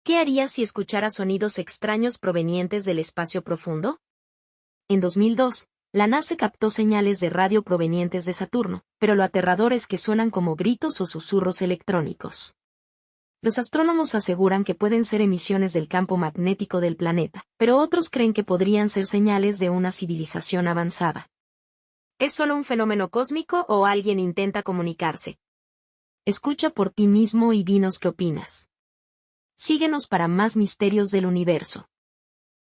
¿Qué harías si escucharas sonidos extraños provenientes del espacio profundo? En 2002, la NASA captó señales de radio provenientes de Saturno, pero lo aterrador es que suenan como gritos o susurros electrónicos. Los astrónomos aseguran que pueden ser emisiones del campo magnético del planeta, pero otros creen que podrían ser señales de una civilización avanzada. ¿Es solo un fenómeno cósmico o alguien intenta comunicarse? Escucha por ti mismo y dinos qué opinas. Síguenos para más misterios del universo.